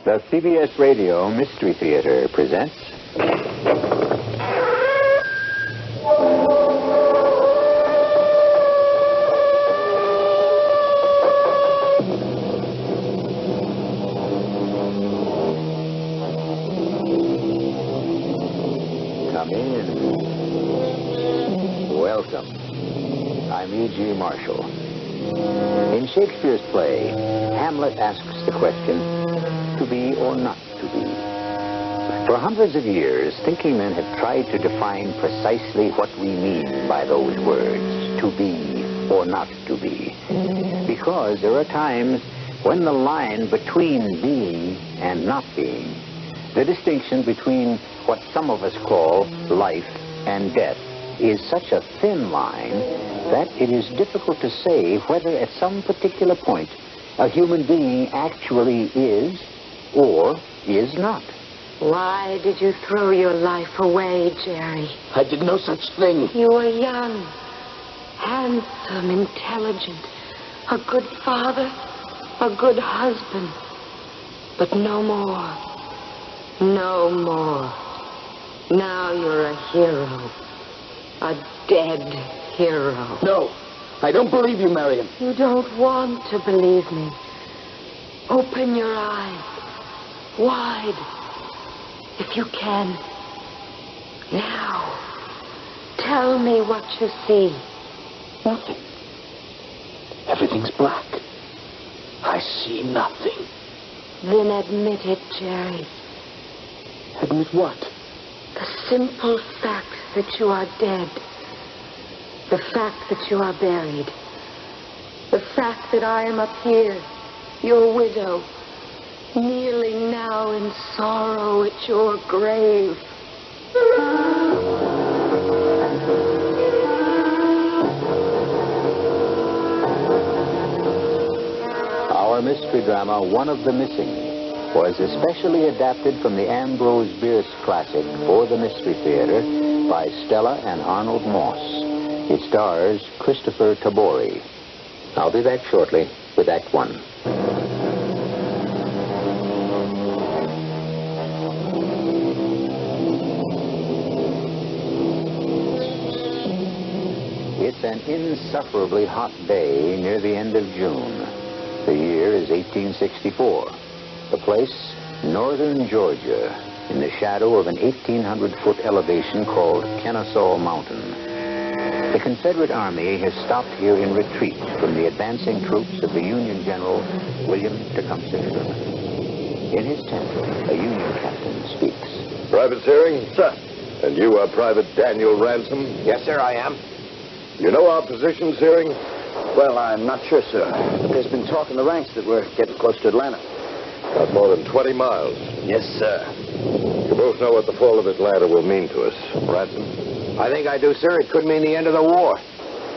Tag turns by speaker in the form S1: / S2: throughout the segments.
S1: The CBS Radio Mystery Theater presents... Come in. Welcome. I'm E.G. Marshall. In Shakespeare's play, Hamlet asks the question, to be or not to be? For hundreds of years, thinking men have tried to define precisely what we mean by those words, to be or not to be. Because there are times when the line between being and not being, the distinction between what some of us call life and death, is such a thin line that it is difficult to say whether at some particular point a human being actually is or is not.
S2: Why did you throw your life away, Jerry?
S3: I did no such thing.
S2: You were young, handsome, intelligent, a good father, a good husband. But no more. No more. Now you're a hero. A dead hero.
S3: No, I don't believe you, Marion.
S2: You don't want to believe me. Open your eyes. Wide. If you can. Now. Tell me what you see.
S3: Nothing. Everything's black. I see nothing.
S2: Then admit it, Jerry.
S3: Admit what?
S2: The simple fact that you are dead. The fact that you are buried. The fact that I am up here, your widow, kneeling now in sorrow at your grave.
S1: Our mystery drama, One of the Missing, was especially adapted from the Ambrose Bierce classic For the Mystery Theater by Stella and Arnold Moss. It stars Christopher Tabori. I'll be back shortly with Act One. It's an insufferably hot day near the end of June. The year is 1864. The place, northern Georgia, in the shadow of an 1,800-foot elevation called Kennesaw Mountain. The Confederate Army has stopped here in retreat from the advancing troops of the Union General William Tecumseh Sherman. In his tent, a Union captain speaks.
S4: Private Searing?
S3: Sir.
S4: And you are Private Daniel Ransom?
S3: Yes, sir, I am.
S4: You know our position, Searing?
S3: Well, I'm not sure, sir. But there's been talk in the ranks that we're getting close to Atlanta.
S4: Not more than 20 miles.
S3: Yes, sir.
S4: You both know what the fall of Atlanta will mean to us. Ransom?
S3: I think I do, sir. It could mean the end of the war.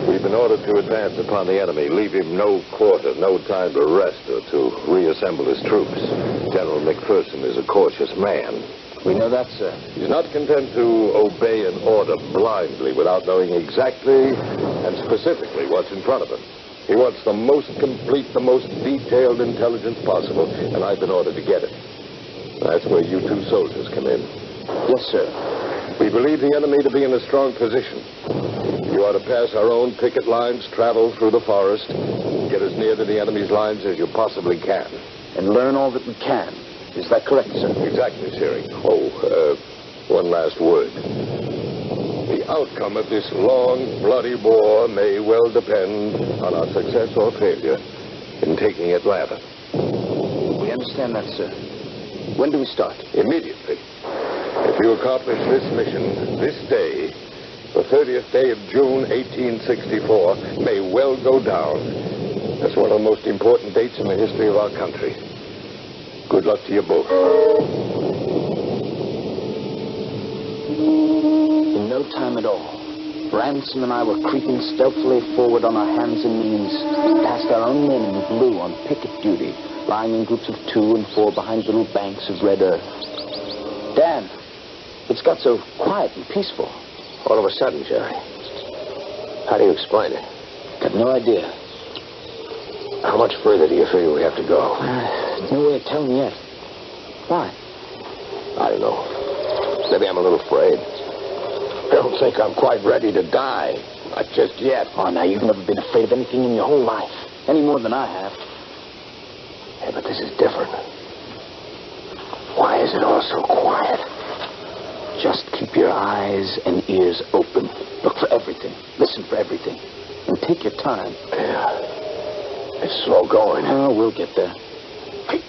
S4: We've been ordered to advance upon the enemy, leave him no quarter, no time to rest or to reassemble his troops. General McPherson is a cautious man.
S3: We know that, sir.
S4: He's not content to obey an order blindly without knowing exactly and specifically what's in front of him. He wants the most complete, the most detailed intelligence possible, and I've been ordered to get it. That's where you two soldiers come in.
S3: Yes, sir.
S4: We believe the enemy to be in a strong position. You are to pass our own picket lines, travel through the forest, get as near to the enemy's lines as you possibly can.
S3: And learn all that we can. Is that correct, sir?
S4: Exactly, Searing. Oh, one last word. The outcome of this long, bloody war may well depend on our success or failure in taking Atlanta.
S3: We understand that, sir. When do we start?
S4: Immediately. If you accomplish this mission this day, the 30th day of June, 1864, may well go down as one of the most important dates in the history of our country. Good luck to you both.
S3: In no time at all, Ransom and I were creeping stealthily forward on our hands and knees, past our own men in blue on picket duty, lying in groups of 2 and 4 behind little banks of red earth. Dan, it's got so quiet and peaceful.
S5: All of a sudden, Jerry. How do you explain it?
S3: Got no idea.
S5: How much further do you figure we have to go?
S3: No way of telling yet. Why?
S5: I don't know. Maybe I'm a little afraid. I don't think I'm quite ready to die. Not just yet.
S3: Oh, now, you've never been afraid of anything in your whole life. Any more than I have.
S5: Yeah, but this is different. Why is it all so quiet?
S3: Just keep your eyes and ears open. Look for everything. Listen for everything. And take your time.
S5: Yeah. It's slow going.
S3: Oh, we'll get there. Hey,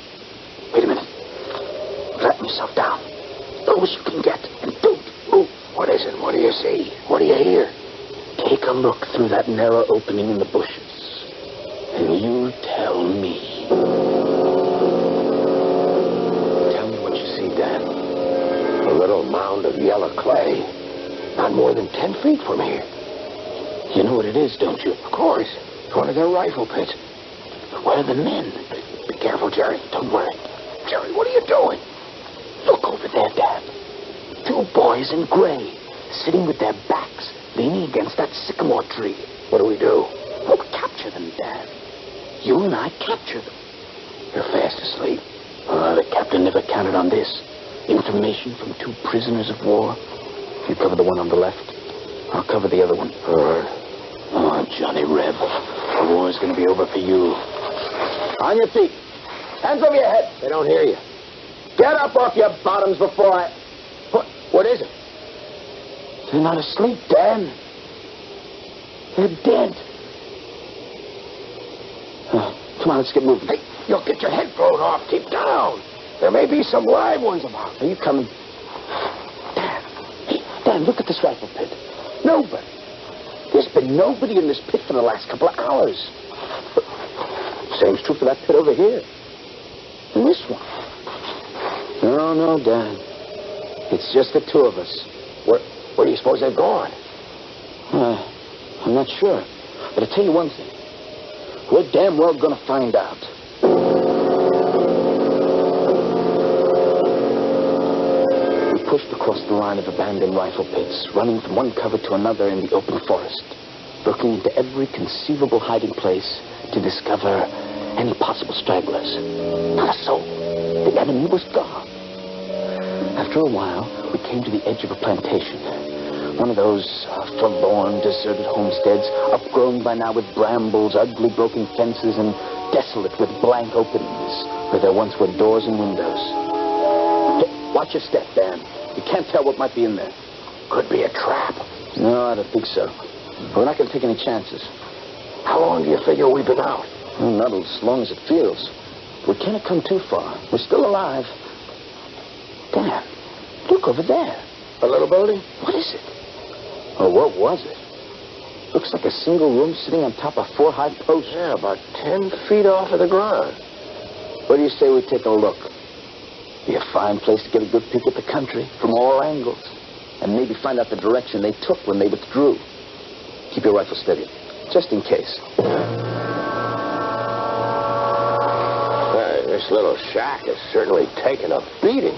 S3: wait a minute. Flatten yourself down. Low as you can get. And don't move.
S5: What is it? What do you see? What do you hear?
S3: Take a look through that narrow opening in the bushes. And you tell me. Tell me what you see, Dan.
S5: A little mound of yellow clay. Not more than 10 feet from here.
S3: You know what it is, don't you?
S5: Of course. It's one of their rifle pits.
S3: But where are the men?
S5: Be careful, Jerry.
S3: Don't worry.
S5: Jerry, what are you doing?
S3: Look over there, Dan. 2 boys in gray, sitting with their backs leaning against that sycamore tree.
S5: What do we do?
S3: Well, we capture them, Dan. You and I capture them.
S5: You're fast asleep.
S3: The captain never counted on this. Information from 2 prisoners of war. You cover the one on the left. I'll cover the other one.
S5: All right.
S3: Oh, Johnny Reb. The war's going to be over for you. On your feet. Hands over your head.
S5: They don't hear you.
S3: Get up off your bottoms before I...
S5: What is it?
S3: They're not asleep, Dan. They're dead. Come on, let's get moving.
S5: Hey, you'll get your head blown off. Keep down. There may be some live ones about.
S3: Are you coming? Dan. Hey, Dan, look at this rifle pit. Nobody. There's been nobody in this pit for the last couple of hours. Same's true for that pit over here. And this one. No, Dan. It's just the 2 of us.
S5: Where do you suppose they've gone?
S3: I'm not sure. But I'll tell you one thing. We're damn well going to find out. We pushed across the line of abandoned rifle pits, running from one cover to another in the open forest, looking into every conceivable hiding place to discover any possible stragglers. Not a soul. The enemy was gone. After a while, we came to the edge of a plantation. One of those forlorn, deserted homesteads, upgrown by now with brambles, ugly broken fences, and desolate with blank openings, where there once were doors and windows. Hey, watch your step, Dan. You can't tell what might be in there.
S5: Could be a trap.
S3: No, I don't think so. We're not going to take any chances.
S5: How long do you figure we've been out?
S3: Well, not as long as it feels. We can't have come too far. We're still alive. Dan, look over there.
S5: A little building?
S3: What is it? Oh, what was it? Looks like a single room sitting on top of 4 high posts.
S5: Yeah, about 10 feet off of the ground.
S3: What do you say we take a look? Be a fine place to get a good peek at the country from all angles. And maybe find out the direction they took when they withdrew. Keep your rifle steady, just in case.
S5: This little shack has certainly taken a beating.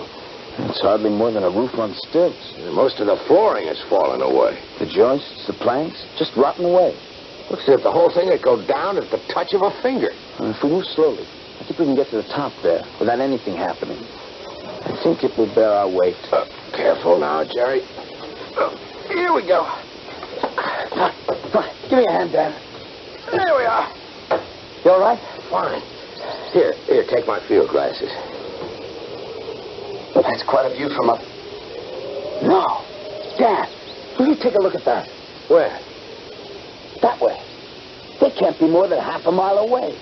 S3: It's hardly more than a roof on stilts.
S5: Most of the flooring has fallen away.
S3: The joists, the planks, just rotten away.
S5: Looks as if the whole thing would go down at the touch of a finger.
S3: If we move slowly, I think we can get to the top there without anything happening. I think it will bear our weight.
S5: Careful now, Jerry. Here we go.
S3: Come on, give me a hand, Dan.
S5: There we are.
S3: You all right?
S5: Fine. Here, take my field glasses.
S3: That's quite a view from up. No. Dan, will you take a look at that?
S5: Where?
S3: That way. They can't be more than half a mile away.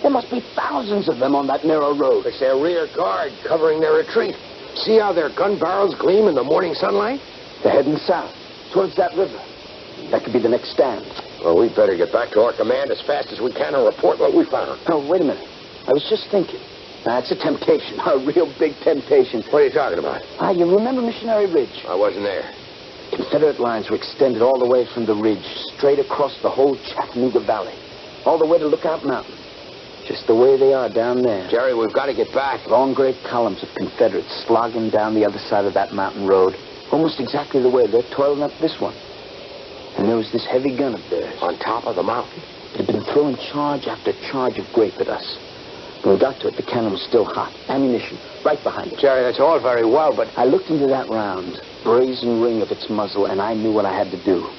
S3: There must be thousands of them on that narrow road.
S5: It's their rear guard covering their retreat. See how their gun barrels gleam in the morning sunlight?
S3: They're heading south, towards that river. That could be the next stand.
S5: Well, we'd better get back to our command as fast as we can and report what we found.
S3: Oh, wait a minute. I was just thinking. That's a temptation, a real big temptation.
S5: What are you talking about?
S3: You remember Missionary Ridge?
S5: I wasn't there.
S3: Confederate lines were extended all the way from the ridge, straight across the whole Chattanooga Valley, all the way to Lookout Mountain. Just the way they are down there.
S5: Jerry, we've got to get back.
S3: Long great columns of Confederates slogging down the other side of that mountain road, almost exactly the way they're toiling up this one. And there was this heavy gun of theirs.
S5: On top of the mountain?
S3: It had been throwing charge after charge of grape at us. When we got to it, the cannon was still hot. Ammunition, right behind it.
S5: Jerry, that's all very well, but...
S3: I looked into that round, brazen ring of its muzzle, and I knew what I had to do.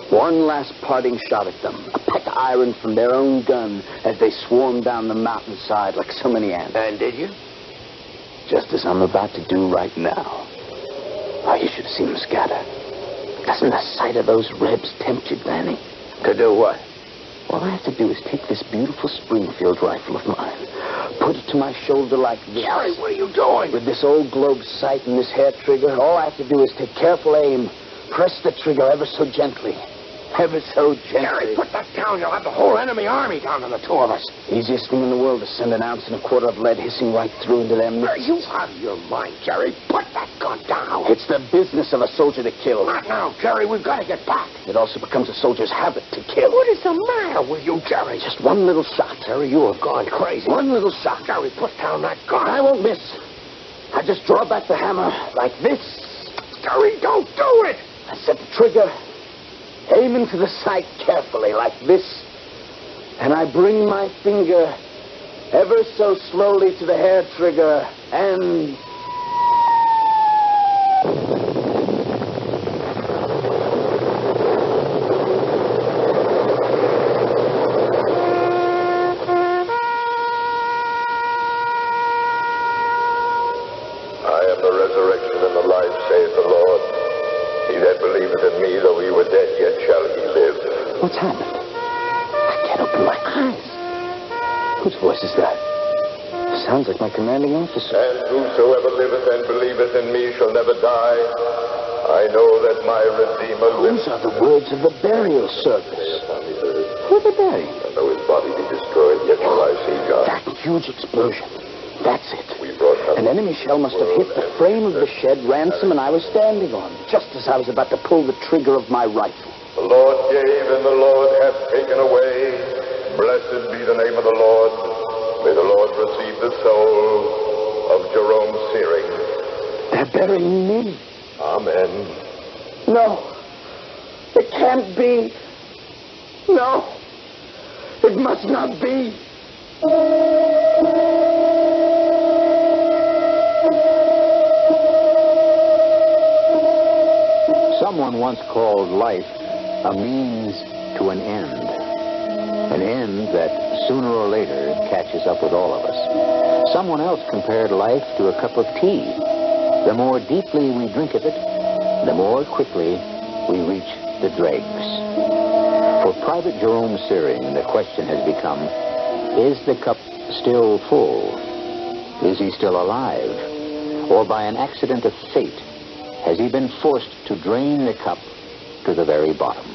S3: One last parting shot at them. A peck of iron from their own gun as they swarmed down the mountainside like so many ants.
S5: And did you?
S3: Just as I'm about to do right now. Oh, you should have seen them scatter. Doesn't the sight of those Rebs tempt you, Danny?
S5: To do what?
S3: All I have to do is take this beautiful Springfield rifle of mine, put it to my shoulder like this.
S5: Jerry, what are you doing?
S3: With this old globe sight and this hair trigger, all I have to do is take careful aim, press the trigger ever so gently. Ever so gently.
S5: Jerry, put that down. You'll have the whole enemy army down on the two of us.
S3: Easiest thing in the world to send 1.25 ounces of lead hissing right through into their midst.
S5: Are you out of your mind, Jerry? Put that gun down.
S3: It's the business of a soldier to kill.
S5: Not now, Jerry. We've got to get back.
S3: It also becomes a soldier's habit to kill.
S5: What is the matter with you, Jerry?
S3: Just one little shot.
S5: Jerry, you have gone crazy.
S3: One little shot.
S5: Jerry, put down that gun.
S3: I won't miss. I just draw back the hammer like this.
S5: Jerry, don't do it.
S3: I set the trigger, aim into the sight carefully like this, and I bring my finger ever so slowly to the hair trigger and...
S4: I am the resurrection and the life, saith the Lord. He that believeth in me, though he were dead, yet shall he live.
S3: What's happened? I can't open my eyes. Whose voice is that? Sounds like my commanding officer.
S4: And whosoever liveth and believeth in me shall never die. I know that my Redeemer lives.
S3: Those are the words of the burial service. Who are they burying?
S4: And though his body be destroyed, yet will I see God.
S3: That huge explosion. That's it.
S4: We brought
S3: An enemy shell must have hit the frame of the shed Ransom and I was standing on, just as I was about to pull the trigger of my rifle.
S4: The Lord gave and the Lord hath taken away. Blessed be the name of the Lord. May the Lord receive the soul of Jerome Searing.
S3: They're burying me.
S4: Amen.
S3: No. It can't be. No. It must not be.
S1: Someone once called life a means to an end that sooner or later catches up with all of us. Someone else compared life to a cup of tea. The more deeply we drink of it, the more quickly we reach the dregs. For Private Jerome Searing, the question has become, is the cup still full? Is he still alive? Or by an accident of fate, has he been forced to drain the cup to the very bottom?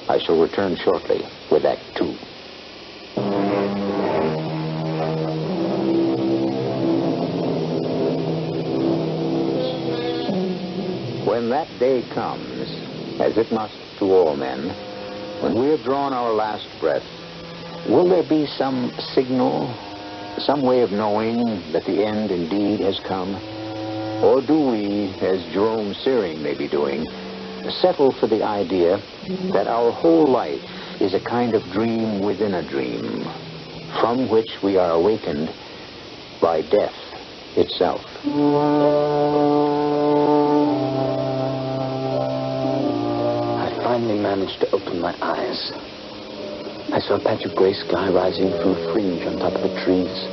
S1: I shall return shortly with Act 2. When that day comes, as it must to all men, when we have drawn our last breath, will there be some signal, some way of knowing that the end indeed has come? Or do we, as Jerome Searing may be doing, settle for the idea that our whole life is a kind of dream within a dream, from which we are awakened by death itself?
S3: I finally managed to open my eyes. I saw a patch of gray sky rising from a fringe on top of the trees.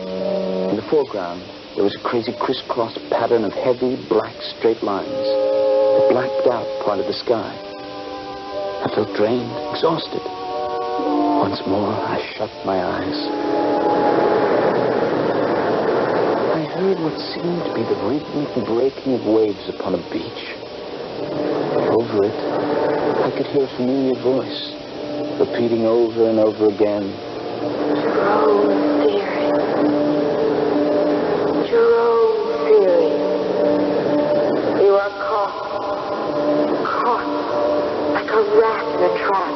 S3: In the foreground, there was a crazy crisscross pattern of heavy, black, straight lines that blacked out part of the sky. I felt drained, exhausted. Once more, I shut my eyes. I heard what seemed to be the rhythmic breaking of waves upon a beach. Over it, I could hear a familiar voice, repeating over and over again,
S2: Jerome Searing. Jerome Searing. You are caught like a rat in a trap.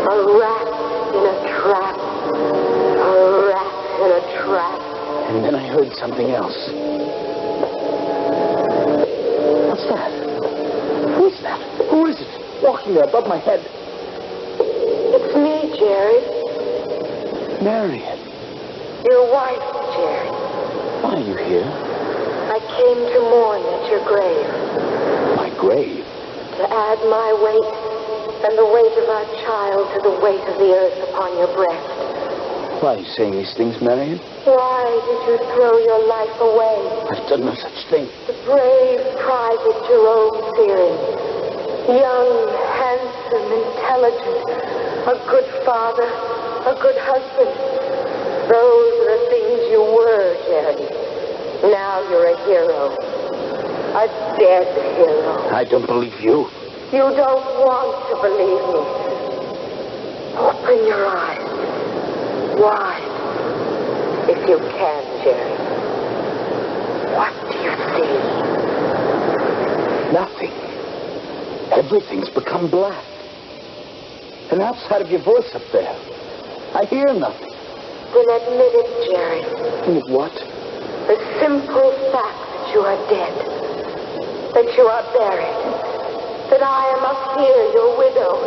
S2: A rat in a trap. A rat in a trap.
S3: and then I heard something else. What's that? Who is that? Who is it? Walking there above my head.
S2: It's me, Jerry.
S3: Marion.
S2: Your wife, Jerry.
S3: Why are you here?
S2: I came to mourn at your grave.
S3: My grave?
S2: To add my weight and the weight of our child to the weight of the earth upon your breast.
S3: Why are you saying these things, Marion?
S2: Why did you throw your life away?
S3: I've done no such thing.
S2: The brave Private Jerome Fearing. Young, handsome, intelligent. A good father. A good husband. Those are the things you were, Jerry. Now you're a hero. A dead hero.
S3: I don't believe you.
S2: You don't want to believe me. Open your eyes. Wide. If you can, Jerry. What do you see?
S3: Nothing. Everything's become black. And outside of your voice up there, I hear nothing.
S2: Then admit it, Jerry.
S3: Admit what?
S2: The simple fact that you are dead. That you are buried. That I am up here, your widow,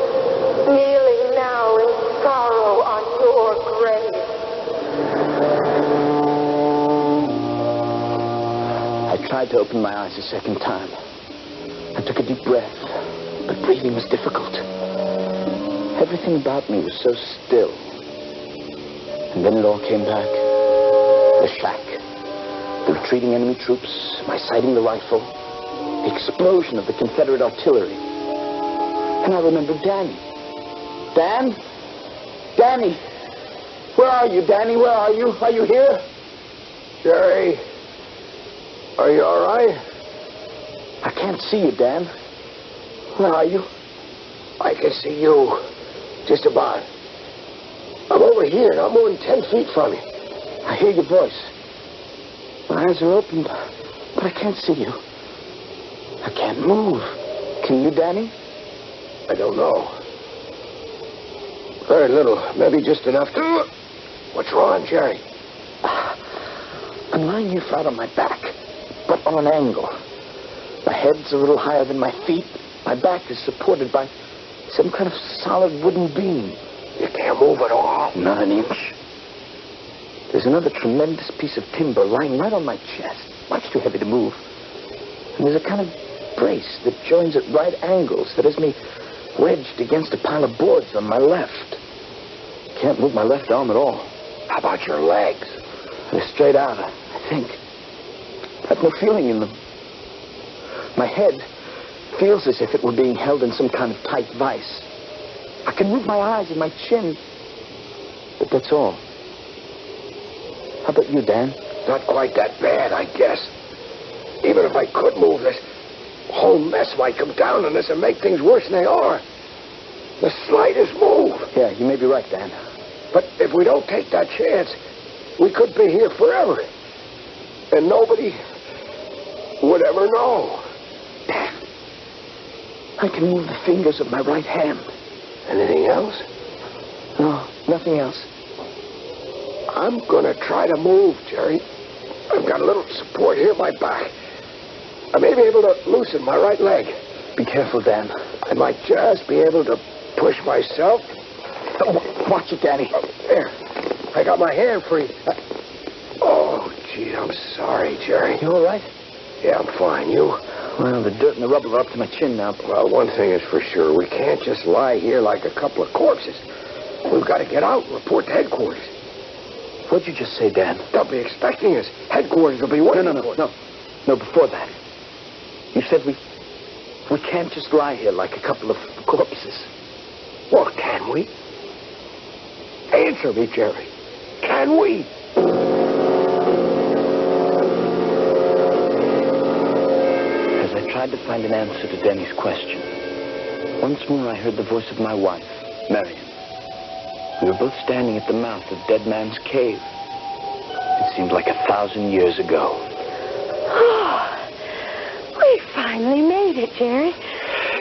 S2: kneeling now in sorrow on your grave.
S3: I tried to open my eyes a second time. I took a deep breath, but breathing was difficult. Everything about me was so still. And then it all came back. The shack, the retreating enemy troops, my sighting the rifle, the explosion of the Confederate artillery. And I remembered Danny. Dan? Danny! Where are you, Danny? Where are you? Are you here?
S5: Jerry, are you all right?
S3: I can't see you, Dan. Where are you?
S5: I can see you. Just about. I'm over here, not more than 10 feet from you.
S3: I hear your voice. My eyes are open, but I can't see you. I can't move. Can you, Danny?
S5: I don't know. Very little. Maybe just enough to... What's wrong, Jerry?
S3: I'm lying here flat on my back, but on an angle. My head's a little higher than my feet. My back is supported by some kind of solid wooden beam.
S5: You can't move at all?
S3: Not an inch. There's another tremendous piece of timber lying right on my chest, much too heavy to move. And there's a kind of brace that joins at right angles that has me wedged against a pile of boards on my left. Can't move my left arm at all.
S5: How about your legs?
S3: They're straight out, I think. I've no feeling in them. My head feels as if it were being held in some kind of tight vice. I can move my eyes and my chin, but that's all. How about you, Dan?
S5: Not quite that bad, I guess. Even if I could move, this whole mess might come down on us and make things worse than they are. The slightest move.
S3: Yeah, you may be right, Dan.
S5: But if we don't take that chance, we could be here forever. And nobody would ever know.
S3: Dan, I can move the fingers of my right hand.
S5: Anything else?
S3: No, nothing else.
S5: I'm gonna try to move, Jerry. I've got a little support here in my back. I may be able to loosen my right leg.
S3: Be careful, Dan.
S5: I might just be able to push myself.
S3: Oh, watch it, Danny.
S5: There. I got my hand free. Oh, gee, I'm sorry, Jerry.
S3: You all right?
S5: Yeah, I'm fine. You?
S3: Well, the dirt and the rubble are up to my chin now.
S5: Well, one thing is for sure. We can't just lie here like a couple of corpses. We've got to get out and report to headquarters.
S3: What'd you just say, Dan?
S5: They'll be expecting us. Headquarters will be waiting.
S3: No, before that. You said we can't just lie here like a couple of corpses.
S5: Well, can we? Answer me, Jerry. Can we?
S3: As I tried to find an answer to Danny's question, once more I heard the voice of my wife, Marion. We were both standing at the mouth of Dead Man's Cave. It seemed like 1,000 years ago.
S2: Oh, we finally made it, Jerry.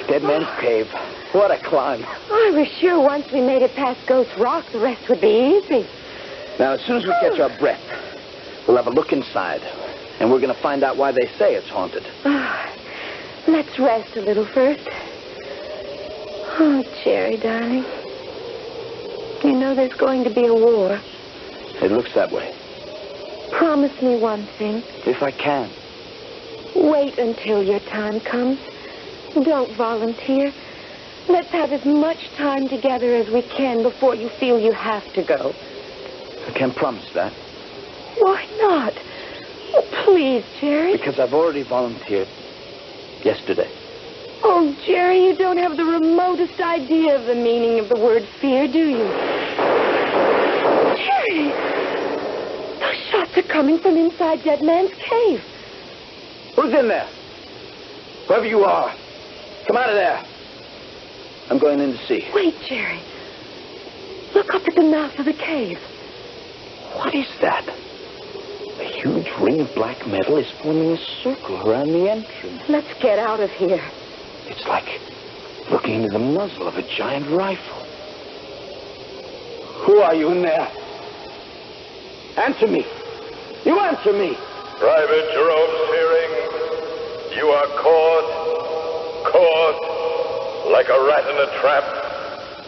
S3: Dead Man's Cave. What a climb.
S2: I was sure once we made it past Ghost Rock, the rest would be easy.
S3: Now, as soon as we catch our breath, we'll have a look inside. And we're going to find out why they say it's haunted.
S2: Let's rest a little first. Oh, Jerry, darling. You know there's going to be a war.
S3: It looks that way.
S2: Promise me one thing.
S3: If I can.
S2: Wait until your time comes. Don't volunteer. Let's have as much time together as we can before you feel you have to go.
S3: I can't promise that.
S2: Why not? Oh, please, Jerry.
S3: Because I've already volunteered yesterday.
S2: Oh, Jerry, you don't have the remotest idea of the meaning of the word fear, do you? Jerry! Those shots are coming from inside Dead Man's cave.
S3: Who's in there? Whoever you are, come out of there. I'm going in to see.
S2: Wait, Jerry. Look up at the mouth of the cave.
S3: What is that? A huge ring of black metal is forming a circle around the entrance.
S2: Let's get out of here.
S3: It's like looking into the muzzle of a giant rifle. Who are you in there? Answer me. You answer me.
S4: Private Jerome Searing, you are caught, like a rat in a trap,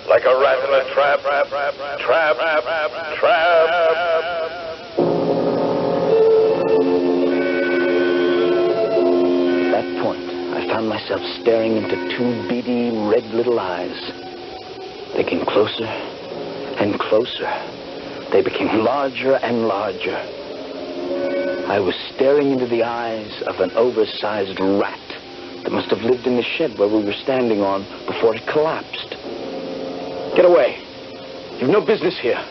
S4: like a rat in a trap, trap.
S3: At that point, I found myself staring into two beady, red little eyes. They came closer and closer. They became larger and larger. I was staring into the eyes of an oversized rat that must have lived in the shed where we were standing on before it collapsed. Get away. You've no business here.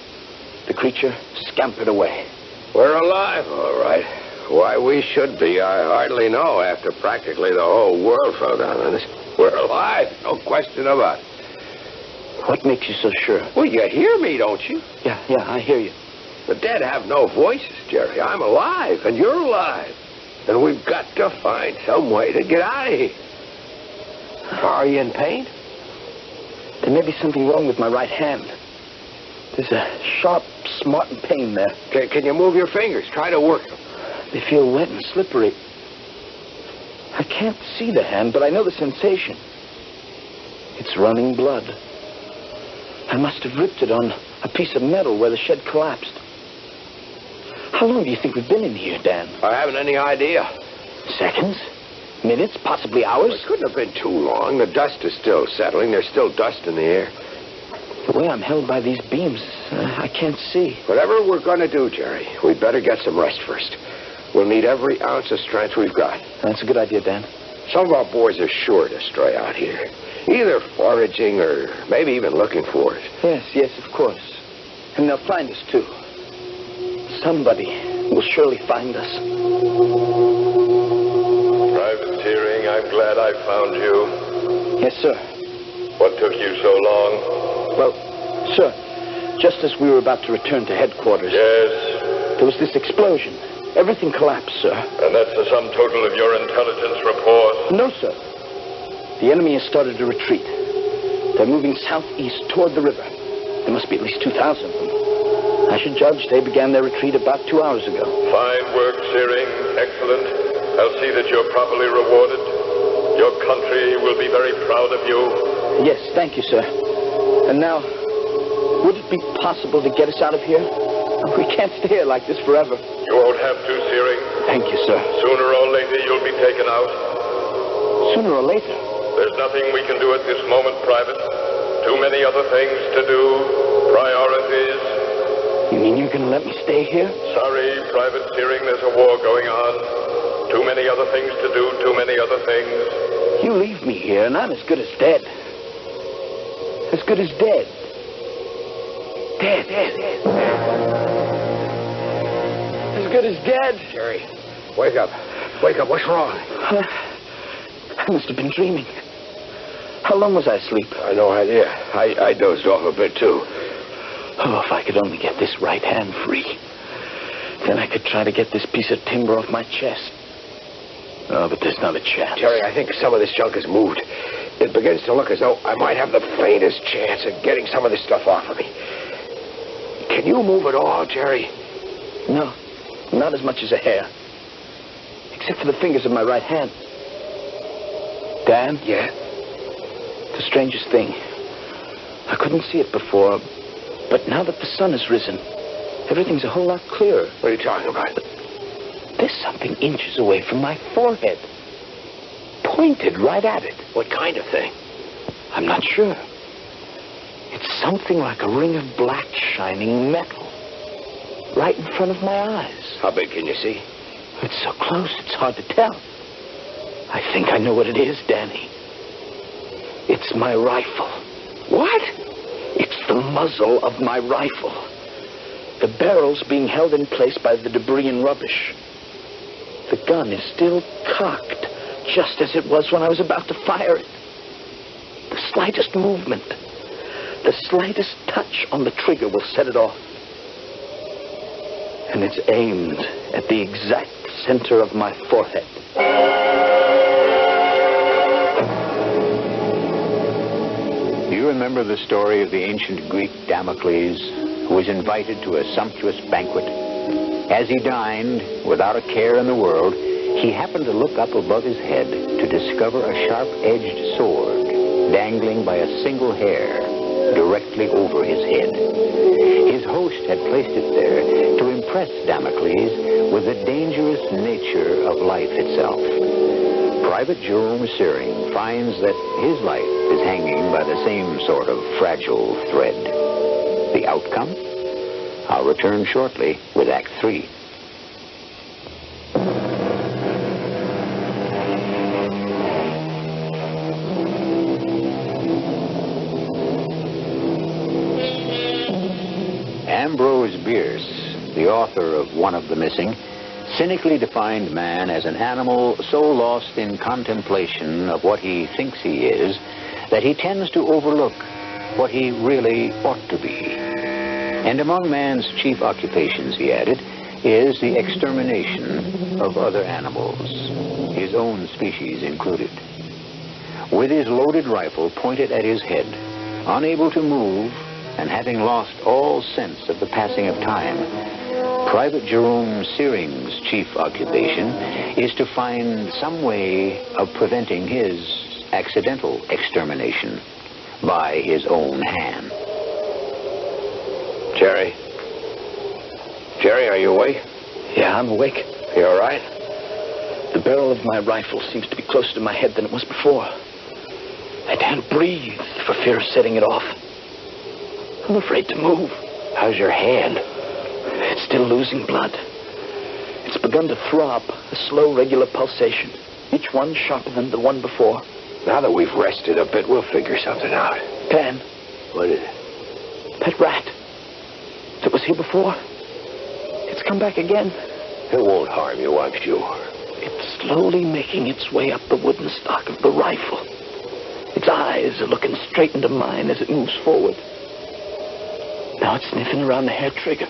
S3: The creature scampered away.
S5: We're alive, all right. Why we should be, I hardly know after practically the whole world fell down on us. We're alive, no question about it.
S3: What makes you so sure?
S5: Well, you hear me, don't you?
S3: Yeah, I hear you.
S5: The dead have no voices, Jerry. I'm alive, and you're alive. And we've got to find some way to get out of here. Are you in pain?
S3: There may be something wrong with my right hand. There's a sharp, smarting pain there.
S5: Can you move your fingers? Try to work them.
S3: They feel wet and slippery. I can't see the hand, but I know the sensation. It's running blood. I must have ripped it on a piece of metal where the shed collapsed. How long do you think we've been in here, Dan?
S5: I haven't any idea.
S3: Seconds? Minutes? Possibly hours?
S5: It couldn't have been too long. The dust is still settling. There's still dust in the air.
S3: The way I'm held by these beams, I can't see.
S5: Whatever we're going to do, Jerry, we'd better get some rest first. We'll need every ounce of strength we've got.
S3: That's a good idea, Dan.
S5: Some of our boys are sure to stray out here. Either foraging or maybe even looking for it.
S3: Yes, of course. And they'll find us, too. Somebody will surely find us.
S4: Private Searing, I'm glad I found you.
S3: Yes, sir.
S4: What took you so long?
S3: Well, sir, just as we were about to return to headquarters...
S4: Yes?
S3: There was this explosion. Everything collapsed, sir.
S4: And that's the sum total of your intelligence report?
S3: No, sir. The enemy has started to retreat. They're moving southeast toward the river. There must be at least 2,000 of them. I should judge they began their retreat about 2 hours ago.
S4: Fine work, Searing. Excellent. I'll see that you're properly rewarded. Your country will be very proud of you.
S3: Yes, thank you, sir. And now, would it be possible to get us out of here? We can't stay here like this forever.
S4: You won't have to, Searing.
S3: Thank you, sir.
S4: Sooner or later, you'll be taken out.
S3: Sooner or later?
S4: There's nothing we can do at this moment, Private. Too many other things to do. Priorities.
S3: You mean you're going to let me stay here?
S4: Sorry, Private Searing, there's a war going on. Too many other things to do, too many other things.
S3: You leave me here, and I'm as good as dead. As good as dead. Dead. As good as dead.
S5: Jerry, wake up. Wake up. What's wrong?
S3: I must have been dreaming. How long was I asleep?
S5: No idea. I dozed off a bit, too.
S3: Oh, if I could only get this right hand free. Then I could try to get this piece of timber off my chest. Oh, but there's not a chance.
S5: Jerry, I think some of this junk has moved. It begins to look as though I might have the faintest chance of getting some of this stuff off of me. Can you move at all, Jerry?
S3: No, not as much as a hair. Except for the fingers of my right hand. Dan?
S5: Yeah?
S3: The strangest thing. I couldn't see it before, but now that the sun has risen, Everything's a whole lot clearer.
S5: What are you talking about?
S3: There's something inches away from my forehead. Pointed right at it.
S5: What kind of thing?
S3: I'm not sure. It's something like a ring of black shining metal. Right in front of my eyes.
S5: How big can you see?
S3: It's so close, it's hard to tell. I think I know what it is, Danny. It's my rifle.
S5: What?
S3: It's the muzzle of my rifle. The barrel's being held in place by the debris and rubbish. The gun is still cocked, just as it was when I was about to fire it. The slightest movement, the slightest touch on the trigger will set it off. And it's aimed at the exact center of my forehead.
S1: Do you remember the story of the ancient Greek Damocles, who was invited to a sumptuous banquet? As he dined, without a care in the world, he happened to look up above his head to discover a sharp-edged sword dangling by a single hair directly over his head. His host had placed it there to impress Damocles with the dangerous nature of life itself. Private Jerome Searing finds that his life is hanging by the same sort of fragile thread. The outcome? I'll return shortly with Act 3. Ambrose Bierce, the author of One of the Missing, cynically defined man as an animal so lost in contemplation of what he thinks he is that he tends to overlook what he really ought to be. And among man's chief occupations, he added, is the extermination of other animals, his own species included. With his loaded rifle pointed at his head, unable to move, and having lost all sense of the passing of time, Private Jerome Searing's chief occupation is to find some way of preventing his accidental extermination by his own hand.
S5: Jerry? Jerry, are you awake?
S3: Yeah, I'm awake.
S5: You all right?
S3: The barrel of my rifle seems to be closer to my head than it was before. I can't breathe for fear of setting it off. I'm afraid to move.
S5: How's your hand?
S3: It's still losing blood. It's begun to throb, a slow, regular pulsation, each one sharper than the one before.
S5: Now that we've rested a bit, we'll figure something out.
S3: Dan.
S5: What is it?
S3: That rat that was here before. It's come back again.
S5: It won't harm you, I'm sure.
S3: It's slowly making its way up the wooden stock of the rifle. Its eyes are looking straight into mine as it moves forward. Now it's sniffing around the hair trigger.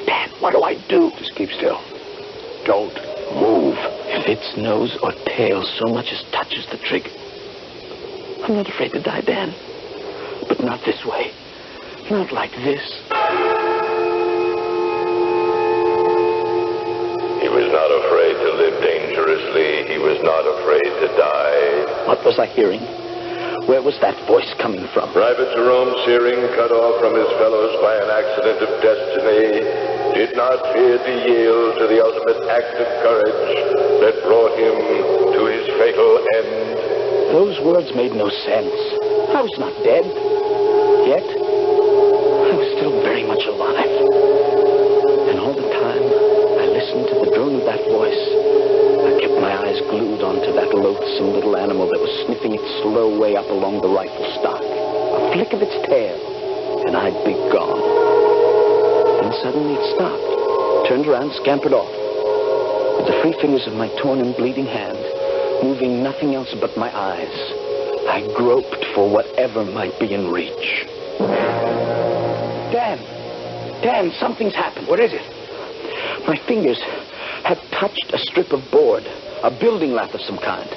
S3: Dan, what do I do?
S5: Just keep still. Don't move.
S3: If its nose or tail so much as touches the trigger, I'm not afraid to die, Dan. But not this way. Not like this.
S4: He was not afraid to live dangerously. He was not afraid to die.
S3: What was I hearing? Where was that voice coming from?
S4: Private Jerome Searing, cut off from his fellows by an accident of destiny, did not fear to yield to the ultimate act of courage that brought him to his fatal end.
S3: Those words made no sense. I was not dead. Yet, I was still very much alive. And all the time, I listened to the drone of that voice. I kept my eyes glued onto that loathsome little animal that was sniffing its slow way up along the rifle stock. A flick of its tail, and I'd be gone. Then suddenly it stopped, turned around, scampered off. With the free fingers of my torn and bleeding hand, moving nothing else but my eyes, I groped for whatever might be in reach. Dan, something's happened.
S5: What is it?
S3: My fingers have touched a strip of board, a building lath of some kind.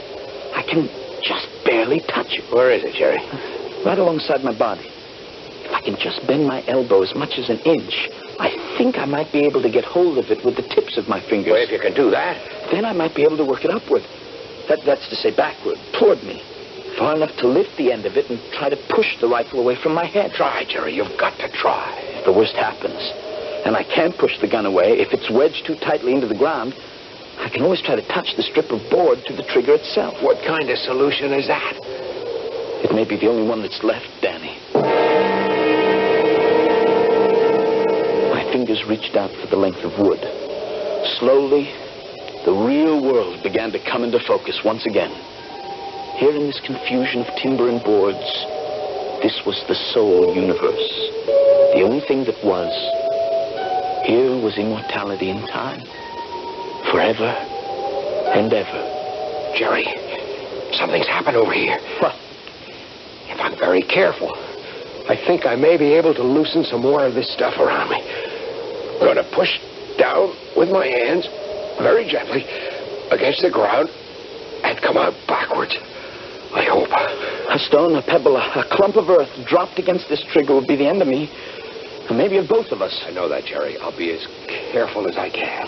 S3: I can just barely touch it.
S5: Where is it, Jerry?
S3: Right alongside my body. If I can just bend my elbow as much as an inch, I think I might be able to get hold of it with the tips of my fingers.
S5: Well, if you can do that.
S3: Then I might be able to work it upward. That's to say backward, toward me. Far enough to lift the end of it and try to push the rifle away from my head.
S5: Try, Jerry. You've got to try.
S3: If the worst happens, And I can't push the gun away. If it's wedged too tightly into the ground, I can always try to touch the strip of board to the trigger itself.
S5: What kind of solution is that?
S3: It may be the only one that's left, Danny. My fingers reached out for the length of wood. Slowly, the real world began to come into focus once again. Here in this confusion of timber and boards, this was the sole universe. The only thing that was. Here was immortality in time. Forever and ever.
S5: Jerry, something's happened over here.
S3: What?
S5: If I'm very careful, I think I may be able to loosen some more of this stuff around me. I'm going to push down with my hands, very gently, against the ground, and come out backwards. I hope.
S3: A stone, a pebble, a clump of earth dropped against this trigger would be the end of me. And maybe of both of us.
S5: I know that, Jerry. I'll be as careful as I can.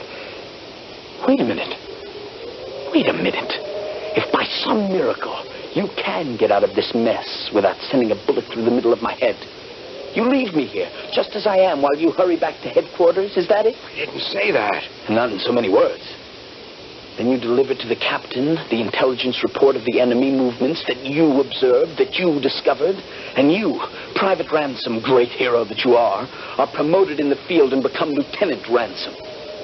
S3: Wait a minute. If by some miracle you can get out of this mess without sending a bullet through the middle of my head, you leave me here, just as I am, while you hurry back to headquarters, is that it?
S5: I didn't say that.
S3: Not in so many words. Then you deliver to the captain the intelligence report of the enemy movements that you observed, that you discovered, and you, Private Ransom, great hero that you are promoted in the field and become Lieutenant Ransom.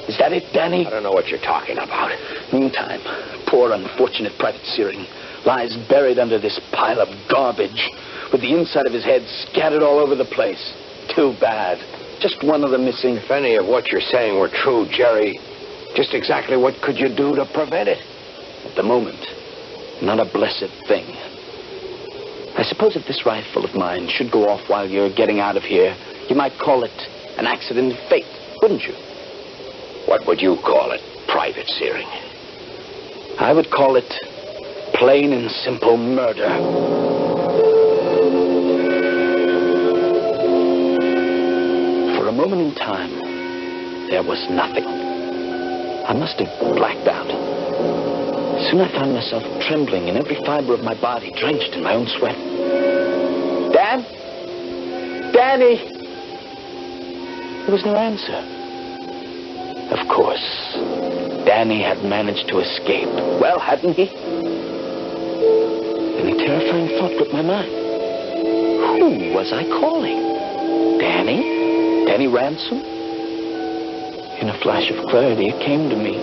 S3: Is that it, Danny?
S5: I don't know what you're talking about.
S3: Meantime, poor unfortunate Private Searing lies buried under this pile of garbage with the inside of his head scattered all over the place. Too bad. Just one of them missing.
S5: If any of what you're saying were true, Jerry, just exactly what could you do to prevent it?
S3: At the moment, not a blessed thing. I suppose if this rifle of mine should go off while you're getting out of here, you might call it an accident of fate, wouldn't you?
S5: What would you call it, Private Searing?
S3: I would call it plain and simple murder. For a moment in time, there was nothing. I must have blacked out. Soon I found myself trembling in every fiber of my body, drenched in my own sweat. Dan? Danny! There was no answer. Of course, Danny had managed to escape. Well, hadn't he? Then a terrifying thought gripped my mind. Who was I calling? Danny? Danny Ransom? In a flash of clarity, it came to me.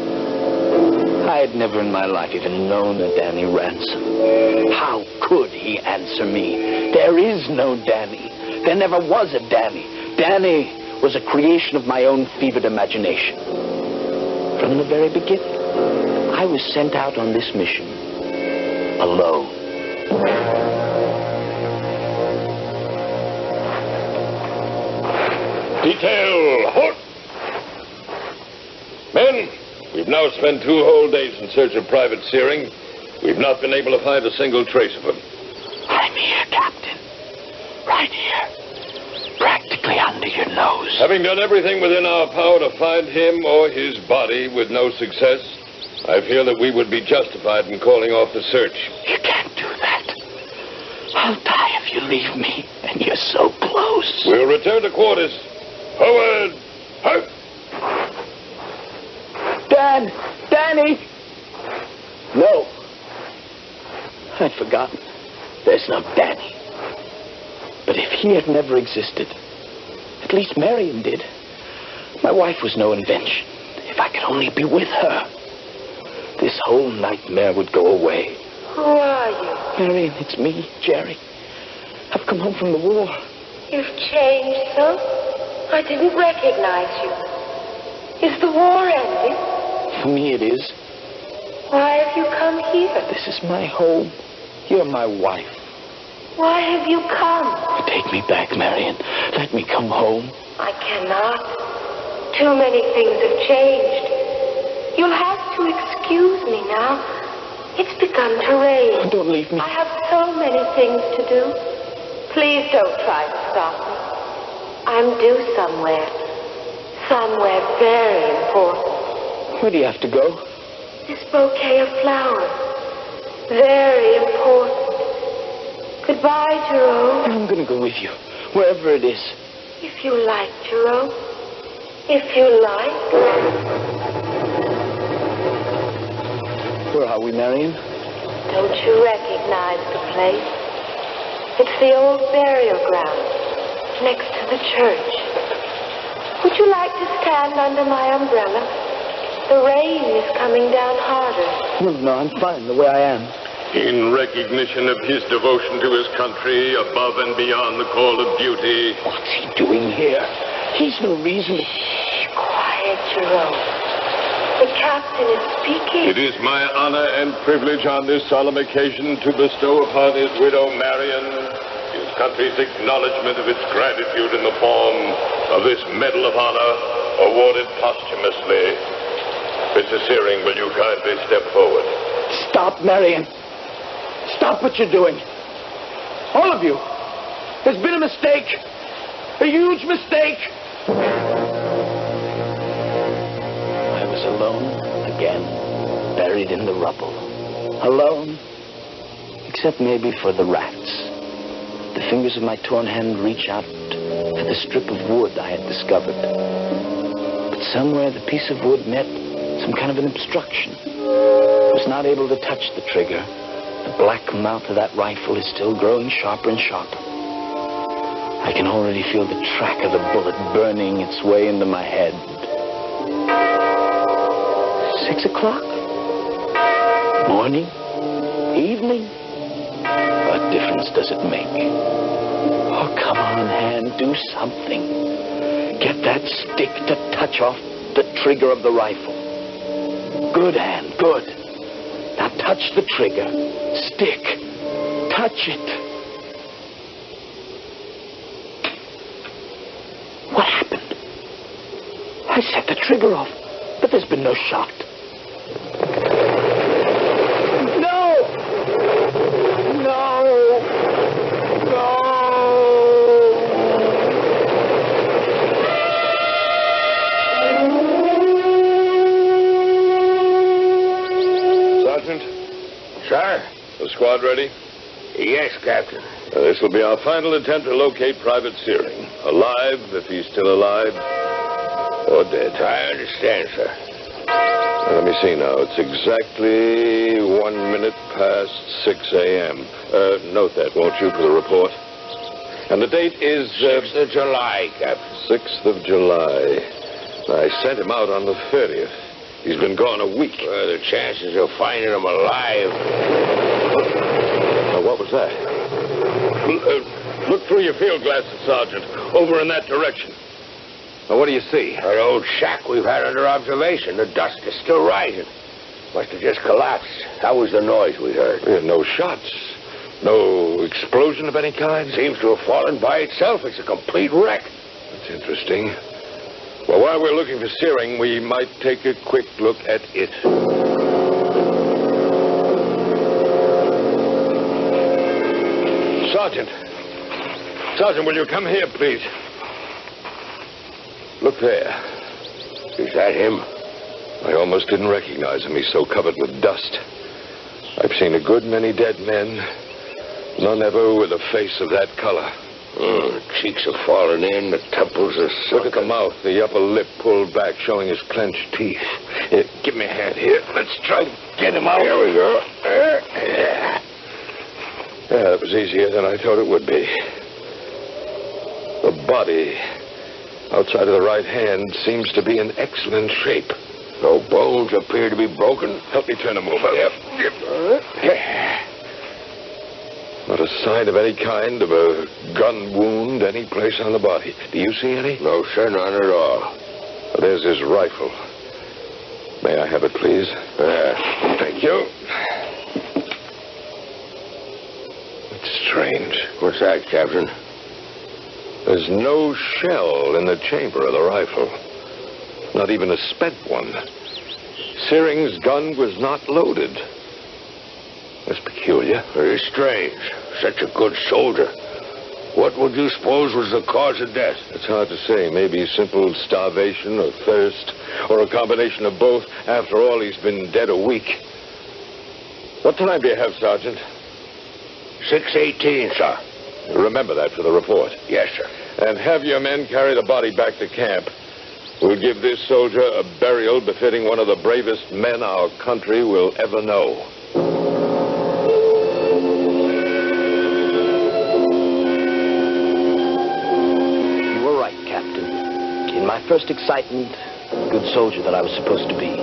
S3: I had never in my life even known a Danny Ransom. How could he answer me? There is no Danny. There never was a Danny. Danny was a creation of my own fevered imagination. From the very beginning, I was sent out on this mission alone.
S4: Detail, halt! Men, we've now spent 2 whole days in search of Private Searing. We've not been able to find a single trace of him.
S3: I'm here, Captain. Right here. Practically under your nose.
S4: Having done everything within our power to find him or his body with no success, I feel that we would be justified in calling off the search.
S3: You can't do that. I'll die if you leave me, and you're so close.
S4: We'll return to quarters. Forward! Halt!
S3: Dan! Danny! No. I'd forgotten. There's no Danny. But if he had never existed, at least Marion did. My wife was no invention. If I could only be with her, this whole nightmare would go away.
S2: Who are you?
S3: Marion, it's me, Jerry. I've come home from the war.
S2: You've changed so? I didn't recognize you. Is the war ending?
S3: For me, it is.
S2: Why have you come here?
S3: This is my home. You're my wife.
S2: Why have you come?
S3: Take me back, Marion. Let me come home.
S2: I cannot. Too many things have changed. You'll have to excuse me now. It's begun to rain.
S3: Don't leave me.
S2: I have so many things to do. Please don't try to stop me. I'm due somewhere. Somewhere very important.
S3: Where do you have to go?
S2: This bouquet of flowers. Very important. Goodbye, Jerome.
S3: I'm going to go with you, wherever it is.
S2: If you like, Jerome. If you like.
S3: Where are we, Marion?
S2: Don't you recognize the place? It's the old burial ground, next to the church. Would you like to stand under my umbrella? The rain is coming down harder.
S3: No, I'm fine the way I am.
S4: In recognition of his devotion to his country, above and beyond the call of duty.
S3: What's he doing here? He's no reason to...
S2: Shh, quiet, Jerome. The captain is speaking.
S4: It is my honor and privilege on this solemn occasion to bestow upon his widow, Marion, his country's acknowledgement of its gratitude in the form of this Medal of Honor, awarded posthumously. Mr. Searing, will you kindly step forward?
S3: Stop, Marion. Stop what you're doing. All of you. There's been a mistake. A huge mistake. I was alone again, buried in the rubble. Alone, except maybe for the rats. The fingers of my torn hand reach out for the strip of wood I had discovered. But somewhere the piece of wood met some kind of an obstruction. I was not able to touch the trigger. The black mouth of that rifle is still growing sharper and sharper. I can already feel the track of the bullet burning its way into my head. 6 o'clock? Morning? Evening? What difference does it make? Oh, come on, hand, do something. Get that stick to touch off the trigger of the rifle. Good, hand, good. Now touch the trigger. Stick. Touch it. What happened? I set the trigger off, but there's been no shot. No! No! No!
S4: Sergeant?
S5: Sir?
S4: The squad ready?
S5: Yes, Captain.
S4: This will be our final attempt to locate Private Searing. Alive, if he's still alive, or dead.
S5: I understand, sir.
S4: Now, let me see now. It's exactly 1 minute past 6 a.m. Note that, won't you, for the report? And the date is...
S5: 6th of July, Captain.
S4: 6th of July. I sent him out on the 30th. He's been gone a week.
S5: Well, the chances of finding him alive...
S4: Now, what was that? Look through your field glasses, Sergeant. Over in that direction. Now, what do you see?
S5: That old shack we've had under observation. The dust is still rising. Must have just collapsed. That was the noise we heard.
S4: We had no shots. No explosion of any kind?
S5: Seems to have fallen by itself. It's a complete wreck.
S4: That's interesting. Well, while we're looking for Searing, we might take a quick look at it. Sergeant. Sergeant, will you come here, please? Look there.
S5: Is that him?
S4: I almost didn't recognize him. He's so covered with dust. I've seen a good many dead men. None ever with a face of that color.
S5: The cheeks are falling in. The temples are sunken.
S4: Look at the mouth. The upper lip pulled back, showing his clenched teeth. Here, give me a hand here. Let's try to get him out.
S5: Here we go.
S4: Yeah, that was easier than I thought it would be. The body outside of the right hand seems to be in excellent shape.
S5: No bones appear to be broken.
S4: Help me turn him over. Yep. Not a sign of any kind of a gun wound any place on the body. Do you see any?
S5: No, sir, none at all.
S4: Well, there's his rifle. May I have it, please? Thank you. It's strange.
S5: What's that, Captain?
S4: There's no shell in the chamber of the rifle. Not even a spent one. Searing's gun was not loaded. That's peculiar.
S5: Very strange. Such a good soldier. What would you suppose was the cause of death?
S4: It's hard to say. Maybe simple starvation or thirst, or a combination of both. After all, he's been dead a week. What time do you have, Sergeant?
S5: 6:18, sir.
S4: Remember that for the report.
S5: Yes, sir.
S4: And have your men carry the body back to camp. We'll give this soldier a burial befitting one of the bravest men our country will ever know.
S3: You were right, Captain. In my first excitement, good soldier that I was supposed to be,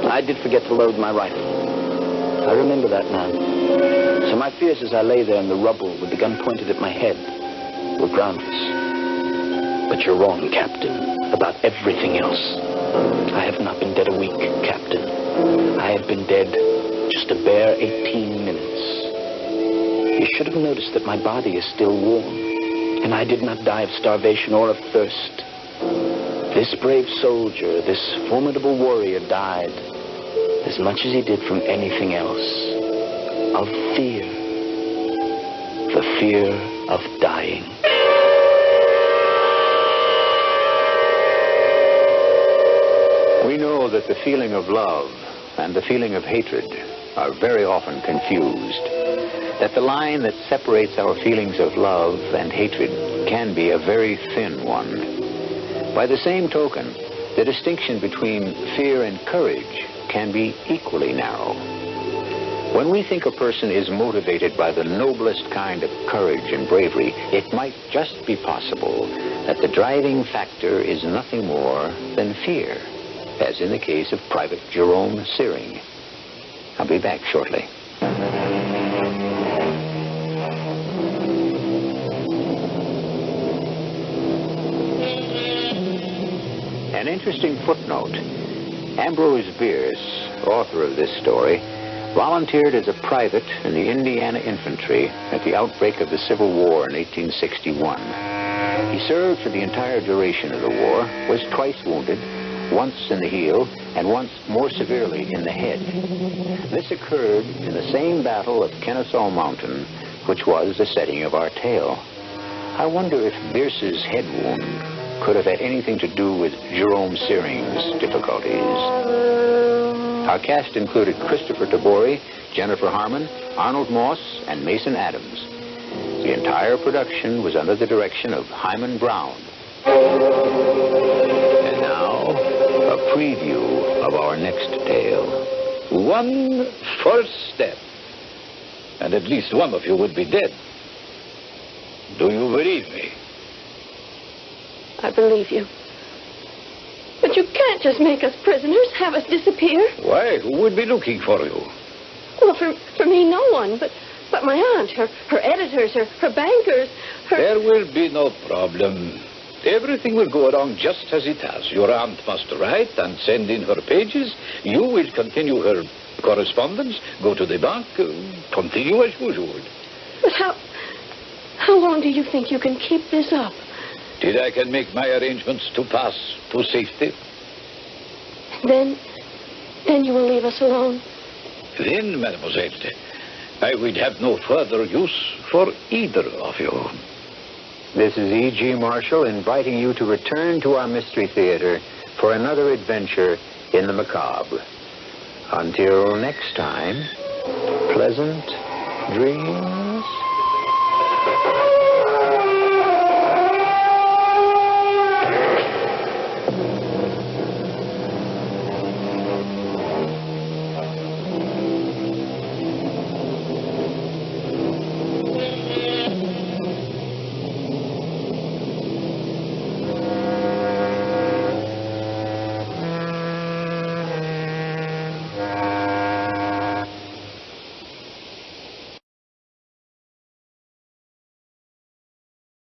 S3: I did forget to load my rifle. I remember that now. So my fears as I lay there in the rubble with the gun pointed at my head were groundless. But you're wrong, Captain, about everything else. I have not been dead a week, Captain. I have been dead just a bare 18 minutes. You should have noticed that my body is still warm, and I did not die of starvation or of thirst. This brave soldier, this formidable warrior died as much as he did from anything else. Of fear. The fear of dying.
S1: We know that the feeling of love and the feeling of hatred are very often confused. That the line that separates our feelings of love and hatred can be a very thin one. By the same token, the distinction between fear and courage can be equally narrow. When we think a person is motivated by the noblest kind of courage and bravery, it might just be possible that the driving factor is nothing more than fear, as in the case of Private Jerome Searing. I'll be back shortly. An interesting footnote. Ambrose Bierce, author of this story, volunteered as a private in the Indiana Infantry at the outbreak of the Civil War in 1861. He served for the entire duration of the war, was twice wounded, once in the heel, and once more severely in the head. This occurred in the same battle of Kennesaw Mountain, which was the setting of our tale. I wonder if Bierce's head wound could have had anything to do with Jerome Searing's difficulties. Our cast included Christopher Tabori, Jennifer Harmon, Arnold Moss, and Mason Adams. The entire production was under the direction of Himan Brown. And now, a preview of our next tale.
S6: One first step, and at least one of you would be dead. Do you believe me?
S7: I believe you. But you can't just make us prisoners, have us disappear.
S6: Why? Who would be looking for you?
S7: Well, for me, no one. But my aunt, her editors, her bankers,
S6: There will be no problem. Everything will go along just as it has. Your aunt must write and send in her pages. You will continue her correspondence, go to the bank, continue as usual.
S7: But how long do you think you can keep this up?
S6: Till I can make my arrangements to pass to safety.
S7: Then you will leave us alone.
S6: Then, mademoiselle, I would have no further use for either of you.
S1: This is E.G. Marshall inviting you to return to our Mystery Theater for another adventure in the macabre. Until next time, pleasant dreams.